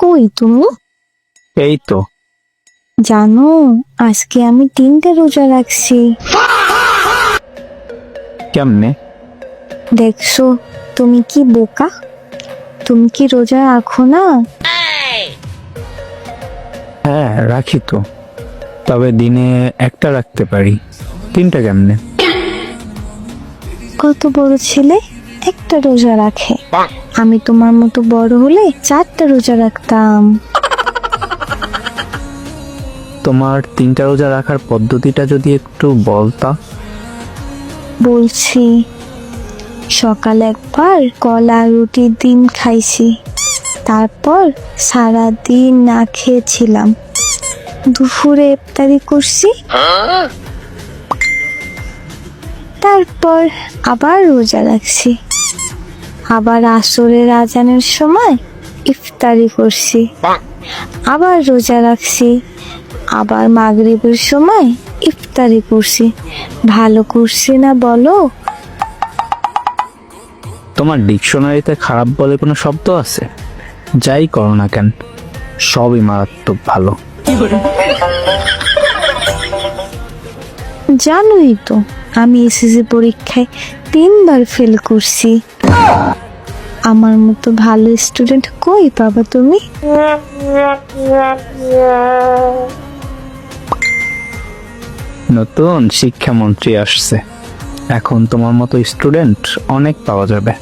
কই তুমি? এই তো। জানো, আজকে আমি 3টে রোজা রাখছি। কেমনে? দেখছো, তুমি কি বোকা? তুমি কি রোজা রাখো না? হ্যাঁ, রাখি তো। তবে দিনে একটা রাখতে পারি, 3টা কেমনে? কত বড় ছেলে, একটা রোজা রাখে। আমি তোমার মতো বড় হলে 4টা রোজা রাখতাম। তোমার 3টা রোজা রাখার পদ্ধতিটা যদি একটু বলতা। বলছি, সকালে একবার কলা রুটি ডিম খাইছি, তারপর সারা দিন না খেয়েছিলাম। দুপুরে ইফতারি করছি, তারপর আবার রোজা রাখছি। আবার আসরের আজানের সময় ইফতারি করছি, আবার রোজা রাখছি। আবার মাগরিবের সময় ইফতারি করছি। ভালো করছি না বলো? তোমার ডিকশনারিতে খারাপ বলে কোনো শব্দ আছে? যাই করো না কেন, সবই মারাত্মক ভালো। জানোই তো, আমি এসএসসি পরীক্ষায় 3বার ফেল করছি। আমার মতো ভালো স্টুডেন্ট কই পাবা তুমি? নতুন শিক্ষামন্ত্রী আসছে, এখন তোমার মতো স্টুডেন্ট অনেক পাওয়া যাবে।